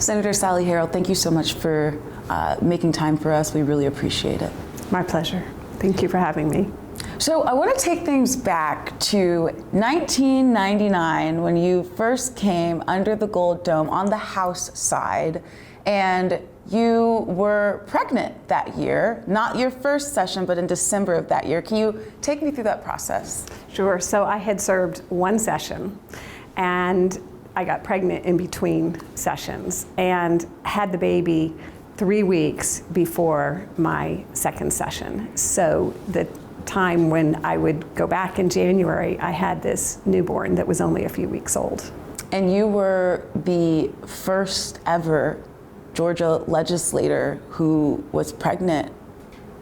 Senator Sally Harrell, thank you so much for making time for us. We really appreciate it. My pleasure. Thank you for having me. So I want to take things back to 1999 when you first came under the Gold Dome on the House side, and you were pregnant that year, not your first session, but in December of that year. Can you take me through that process? Sure. So I had served one session, and I got pregnant in between sessions and had the baby 3 weeks before my second session. So the time when I would go back in January, I had this newborn that was only a few weeks old. And you were the first ever Georgia legislator who was pregnant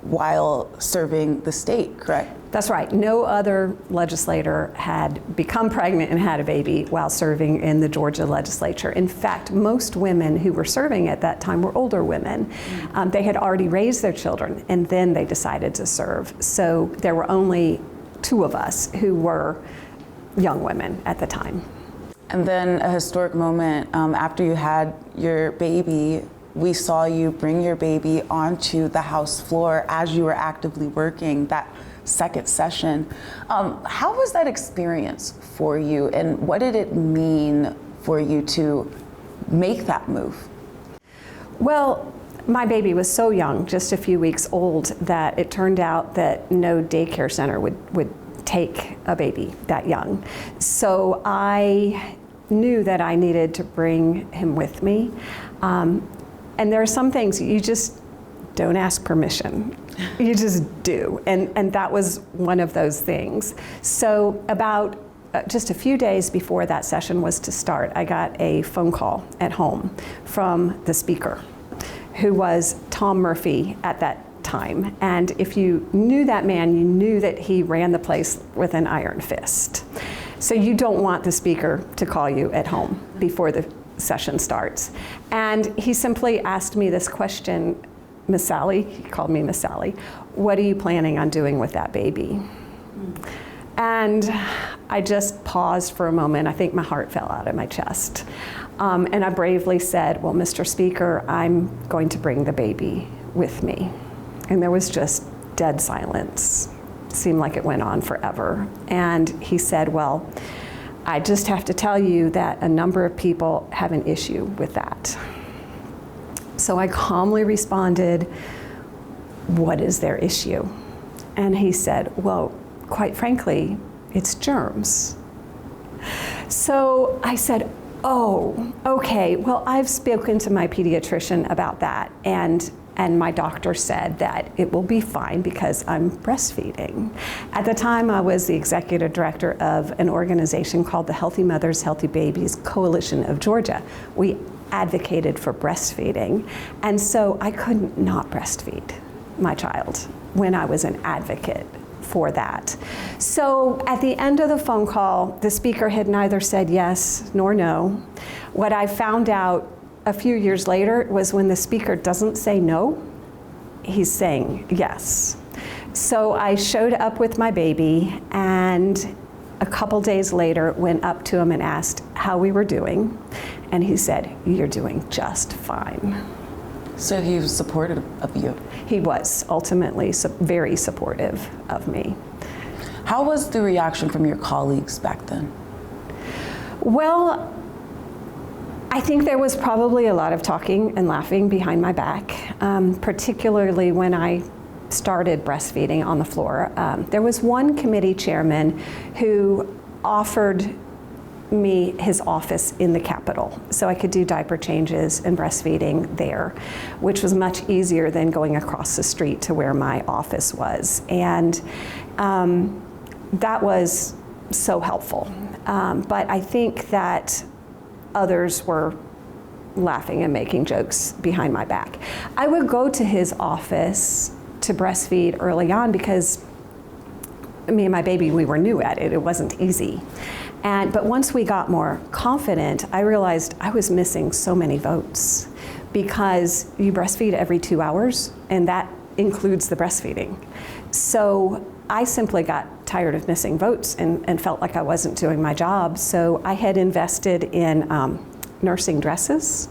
while serving the state, correct? That's right. No other legislator had become pregnant and had a baby while serving in the Georgia legislature. In fact, most women who were serving at that time were older women. They had already raised their children and then they decided to serve. So there were only 2 of us who were young women at the time. And then a historic moment after you had your baby, we saw you bring your baby onto the House floor as you were actively working that second session. How was that experience for you, and what did it mean for you to make that move? Well, my baby was so young, just a few weeks old, that it turned out that no daycare center would take a baby that young. So I knew that I needed to bring him with me. And there are some things you just don't ask permission. You just do. And that was one of those things. So about just a few days before that session was to start, I got a phone call at home from the speaker, who was Tom Murphy at that time. And if you knew that man, you knew that he ran the place with an iron fist. So you don't want the speaker to call you at home before the session starts. And he simply asked me this question, Miss Sally, he called me Miss Sally, what are you planning on doing with that baby? And I just paused for a moment. I think my heart fell out of my chest. And I bravely said, well, Mr. Speaker, I'm going to bring the baby with me. And there was just dead silence. It seemed like it went on forever. And he said, well, I just have to tell you that a number of people have an issue with that. So I calmly responded, what is their issue? And he said, well, quite frankly, it's germs. So I said, oh, okay, well, I've spoken to my pediatrician about that, and my doctor said that it will be fine because I'm breastfeeding. At the time, I was the executive director of an organization called the Healthy Mothers, Healthy Babies Coalition of Georgia. We advocated for breastfeeding, and so I couldn't not breastfeed my child when I was an advocate for that. So at the end of the phone call, the speaker had neither said yes nor no. What I found out a few years later was when the speaker doesn't say no, he's saying yes. So I showed up with my baby, and a couple days later went up to him and asked how we were doing, and he said, you're doing just fine. So he was supportive of you? He was ultimately very supportive of me. How was the reaction from your colleagues back then? Well, I think there was probably a lot of talking and laughing behind my back, particularly when I started breastfeeding on the floor. There was one committee chairman who offered me his office in the Capitol so I could do diaper changes and breastfeeding there, which was much easier than going across the street to where my office was. And that was so helpful. But I think that others were laughing and making jokes behind my back. I would go to his office to breastfeed early on because me and my baby, we were new at it. It wasn't easy. But once we got more confident, I realized I was missing so many votes because you breastfeed every 2 hours, and that includes the breastfeeding. So I simply got tired of missing votes and felt like I wasn't doing my job. So I had invested in nursing dresses,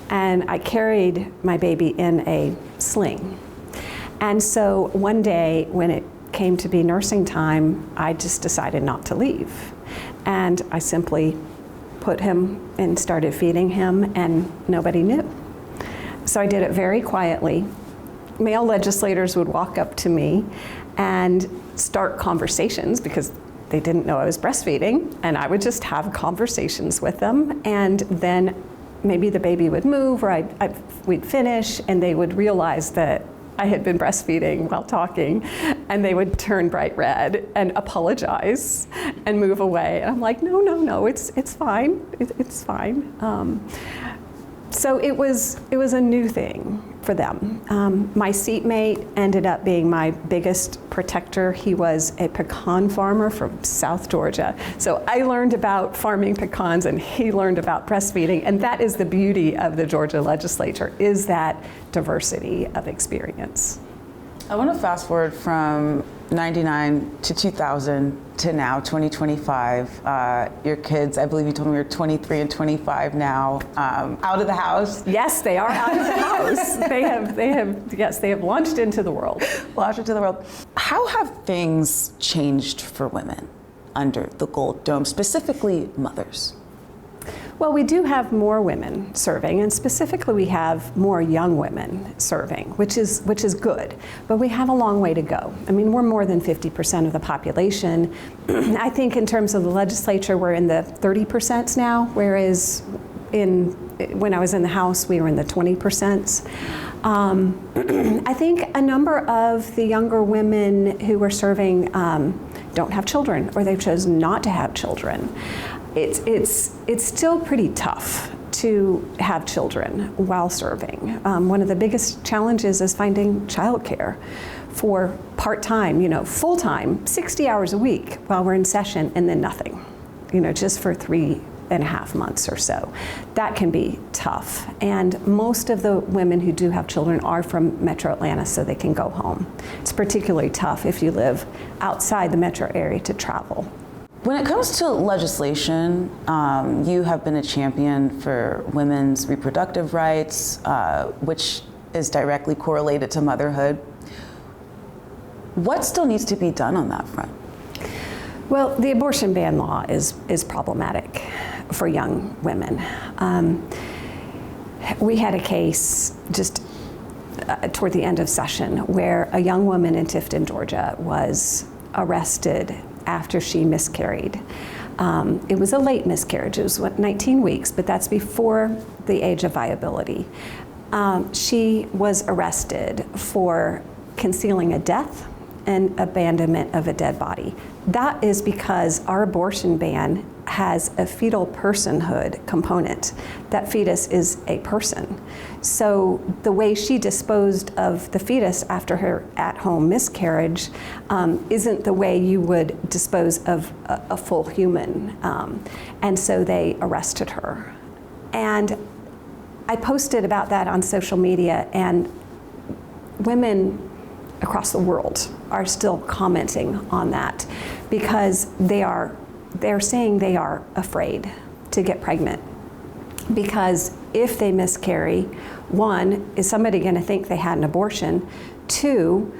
and I carried my baby in a sling. And so one day when it came to be nursing time, I just decided not to leave. And I simply put him and started feeding him, and nobody knew. So I did it very quietly. Male legislators would walk up to me and start conversations because they didn't know I was breastfeeding, and I would just have conversations with them, and then maybe the baby would move, or we'd finish, and they would realize that I had been breastfeeding while talking, and they would turn bright red and apologize and move away. And I'm like, no, it's fine, it's fine. So it was a new thing for them. My seatmate ended up being my biggest protector. He was a pecan farmer from South Georgia. So I learned about farming pecans, and he learned about breastfeeding. And that is the beauty of the Georgia legislature, is that diversity of experience. I want to fast forward from 99 to 2000 to now, 2025. Your kids, I believe you told me you're 23 and 25 now, out of the house. Yes, they are out of the house. They have launched into the world. Launched into the world. How have things changed for women under the Gold Dome, specifically mothers? Well, we do have more women serving, and specifically we have more young women serving, which is good, but we have a long way to go. I mean, we're more than 50% of the population. I think in terms of the legislature, we're in the 30% now, whereas when I was in the House, we were in the 20%. I think a number of the younger women who are serving don't have children, or they've chosen not to have children. It's still pretty tough to have children while serving. One of the biggest challenges is finding childcare for part-time, full-time, 60 hours a week while we're in session, and then nothing, just for 3.5 months or so. That can be tough. And most of the women who do have children are from Metro Atlanta, so they can go home. It's particularly tough if you live outside the metro area to travel. When it comes to legislation, you have been a champion for women's reproductive rights, which is directly correlated to motherhood. What still needs to be done on that front? Well, the abortion ban law is problematic for young women. We had a case just toward the end of session where a young woman in Tifton, Georgia was arrested after she miscarried. It was a late miscarriage. It was 19 weeks, but that's before the age of viability. She was arrested for concealing a death and abandonment of a dead body. That is because our abortion ban has a fetal personhood component. That fetus is a person. So the way she disposed of the fetus after her at-home miscarriage isn't the way you would dispose of a full human. And so they arrested her. And I posted about that on social media, and women across the world are still commenting on that because they're saying they are afraid to get pregnant. Because if they miscarry, one, is somebody going to think they had an abortion? Two,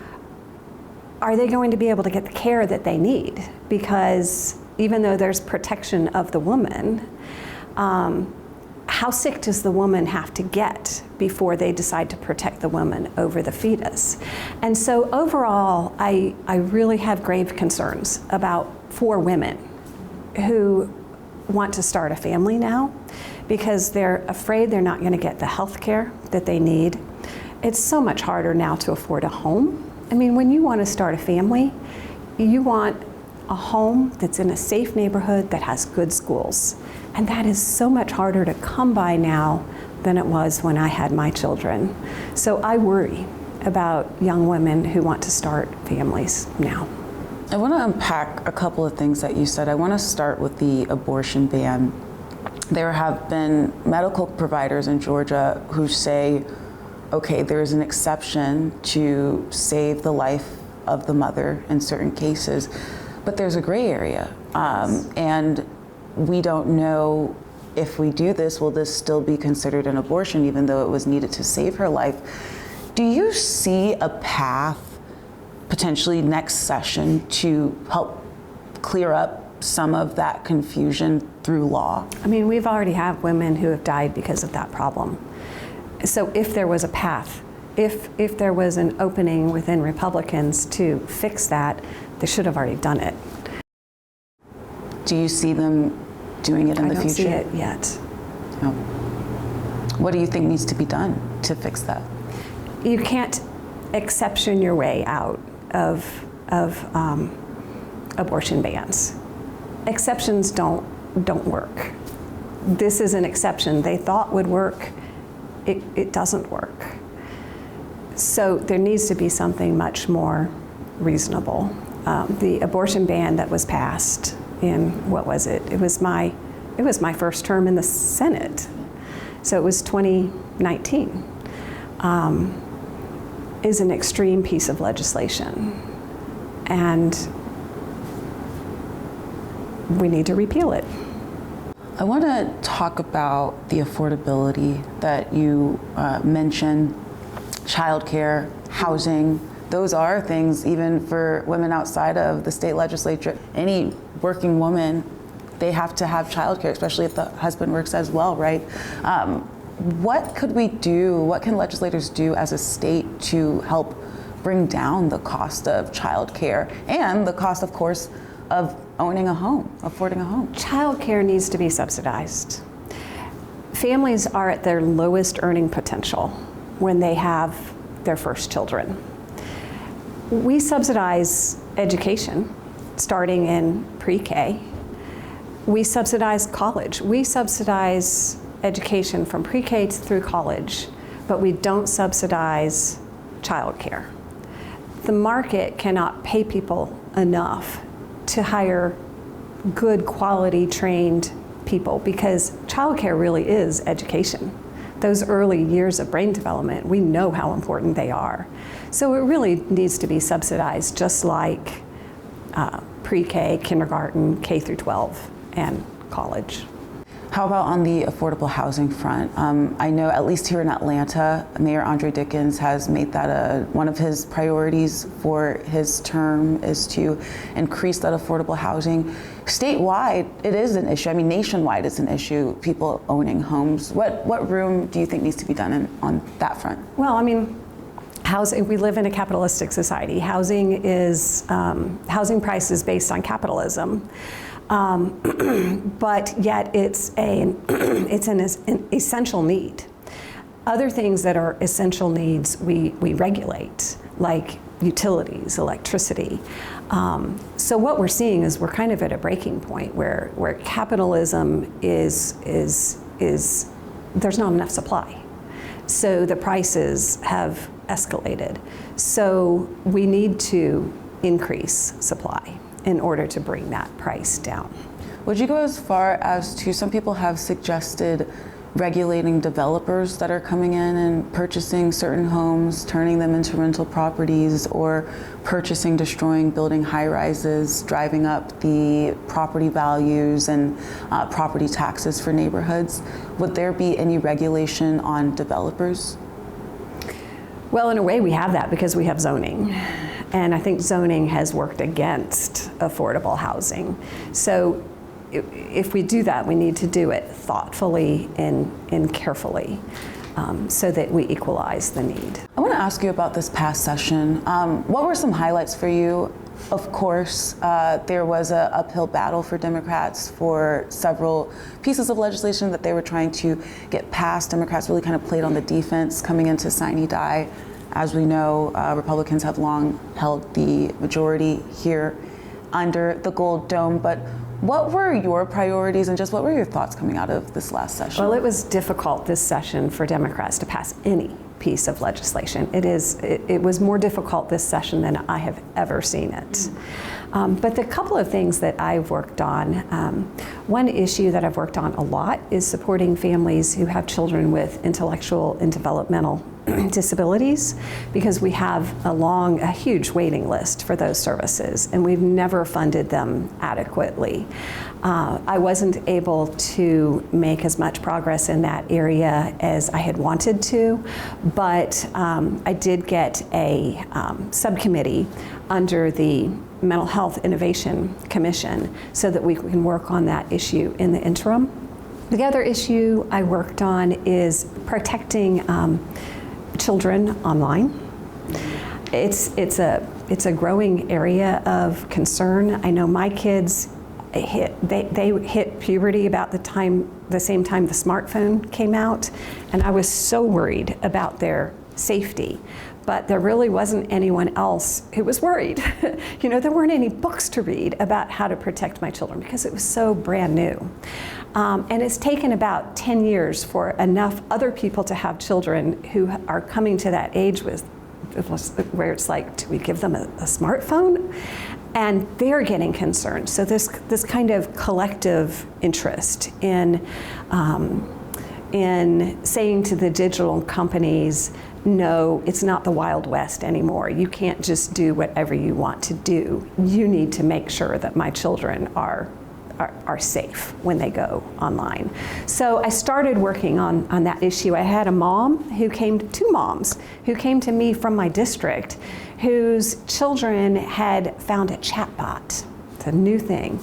are they going to be able to get the care that they need? Because even though there's protection of the woman, how sick does the woman have to get before they decide to protect the woman over the fetus? And so overall, I really have grave concerns for women who want to start a family now because they're afraid they're not going to get the health care that they need. It's so much harder now to afford a home. I mean, when you want to start a family, you want a home that's in a safe neighborhood that has good schools. And that is so much harder to come by now than it was when I had my children. So I worry about young women who want to start families now. I want to unpack a couple of things that you said. I want to start with the abortion ban. There have been medical providers in Georgia who say, okay, there's an exception to save the life of the mother in certain cases, but there's a gray area. And we don't know if we do this, will this still be considered an abortion even though it was needed to save her life? Do you see a path potentially next session to help clear up some of that confusion through law? I mean, we've already had women who have died because of that problem. So if there was a path, if there was an opening within Republicans to fix that, they should have already done it. Do you see them doing it in the future? I don't see it yet. No. What do you think needs to be done to fix that? You can't exception your way out of abortion bans. Exceptions don't work. This is an exception they thought would work. It doesn't work. So there needs to be something much more reasonable. The abortion ban that was passed in, what was it? It was my first term in the Senate. So it was 2019. Is an extreme piece of legislation. And we need to repeal it. I want to talk about the affordability that you mentioned, childcare, housing. Those are things even for women outside of the state legislature. Any working woman, they have to have childcare, especially if the husband works as well, right? What could we do, what can legislators do as a state to help bring down the cost of childcare and the cost, of course, of owning a home, affording a home? Childcare needs to be subsidized. Families are at their lowest earning potential when they have their first children. We subsidize education starting in pre-K. We subsidize college. We subsidize education from pre-K through college, but we don't subsidize childcare. The market cannot pay people enough to hire good quality trained people because childcare really is education. Those early years of brain development, we know how important they are. So it really needs to be subsidized just like pre-K, kindergarten, K through 12, and college. How about on the affordable housing front? I know at least here in Atlanta, Mayor Andre Dickens has made that one of his priorities for his term is to increase that affordable housing. Statewide, it is an issue. I mean, nationwide, it's an issue, people owning homes. What room do you think needs to be done on that front? Well, I mean, housing, we live in a capitalistic society. Housing housing prices based on capitalism. But yet it's an essential need. Other things that are essential needs we regulate, like utilities, electricity. So what we're seeing is we're kind of at a breaking point where capitalism is there's not enough supply. So the prices have escalated. So we need to increase supply in order to bring that price down. Would you go as far as to, some people have suggested regulating developers that are coming in and purchasing certain homes, turning them into rental properties, or purchasing, destroying, building high-rises, driving up the property values and property taxes for neighborhoods? Would there be any regulation on developers? Well, in a way we have that because we have zoning. And I think zoning has worked against affordable housing. So if we do that, we need to do it thoughtfully and carefully so that we equalize the need. I want to ask you about this past session. What were some highlights for you? Of course, there was an uphill battle for Democrats for several pieces of legislation that they were trying to get passed. Democrats really kind of played on the defense coming into sine die. As we know, Republicans have long held the majority here under the Gold Dome, but what were your priorities and just what were your thoughts coming out of this last session? Well, it was difficult this session for Democrats to pass any piece of legislation. It was more difficult this session than I have ever seen it. But the couple of things that I've worked on, one issue that I've worked on a lot is supporting families who have children with intellectual and developmental disabilities, because we have a huge waiting list for those services, and we've never funded them adequately. I wasn't able to make as much progress in that area as I had wanted to, but I did get a subcommittee under the Mental Health Innovation Commission so that we can work on that issue in the interim. The other issue I worked on is protecting children online. It's a growing area of concern. I know my kids they hit puberty about the same time the smartphone came out, and I was so worried about their safety. But there really wasn't anyone else who was worried. You know, there weren't any books to read about how to protect my children because it was so brand new. And it's taken about 10 years for enough other people to have children who are coming to that age where it's like, do we give them a smartphone? And they're getting concerned. So this kind of collective interest in saying to the digital companies, no, it's not the Wild West anymore. You can't just do whatever you want to do. You need to make sure that my children are safe when they go online. So I started working on that issue. I had two moms who came to me from my district whose children had found a chatbot. It's a new thing.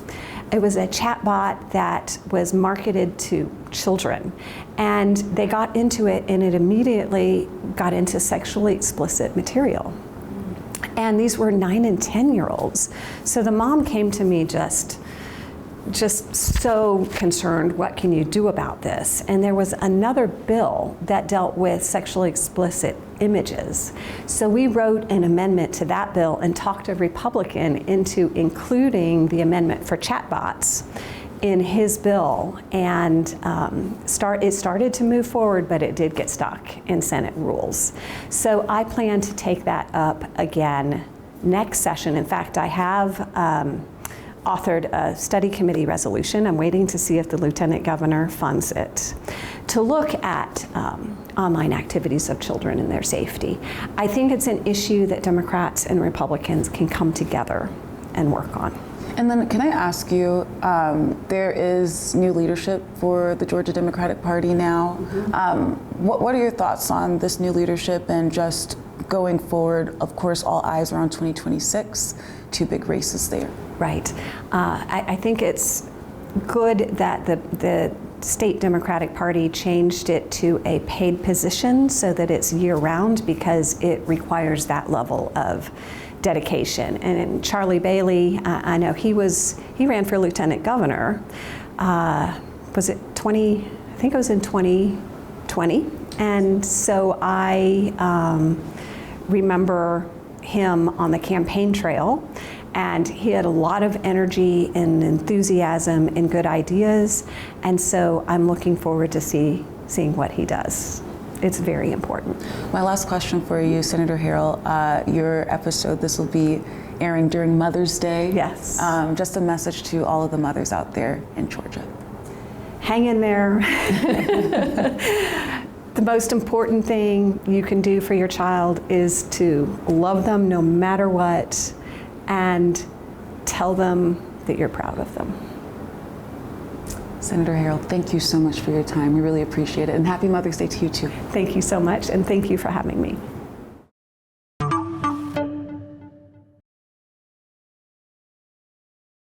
It was a chatbot that was marketed to children, and they got into it, and it immediately got into sexually explicit material. And these were 9 and 10-year-olds. So the mom came to me just so concerned, what can you do about this? And there was another bill that dealt with sexually explicit images. So we wrote an amendment to that bill and talked a Republican into including the amendment for chatbots in his bill, and it started to move forward, but it did get stuck in Senate rules. So I plan to take that up again next session. In fact, I have authored a study committee resolution. I'm waiting to see if the Lieutenant Governor funds it, to look at online activities of children and their safety. I think it's an issue that Democrats and Republicans can come together and work on. And then can I ask you, there is new leadership for the Georgia Democratic Party now. Mm-hmm. What are your thoughts on this new leadership and just going forward? Of course, all eyes are on 2026, 2 big races there. Right. I think it's good that the State Democratic Party changed it to a paid position so that it's year-round, because it requires that level of dedication. And Charlie Bailey, I know he ran for lieutenant governor. Was it 20? I think it was in 2020. And so I remember him on the campaign trail, and he had a lot of energy and enthusiasm and good ideas. And so I'm looking forward to seeing what he does. It's very important. My last question for you, Senator Harrell, your episode, this will be airing during Mother's Day. Yes. Just a message to all of the mothers out there in Georgia. Hang in there. The most important thing you can do for your child is to love them no matter what, and tell them that you're proud of them. Senator Harrell, thank you so much for your time. We really appreciate it. And happy Mother's Day to you too. Thank you so much, and thank you for having me.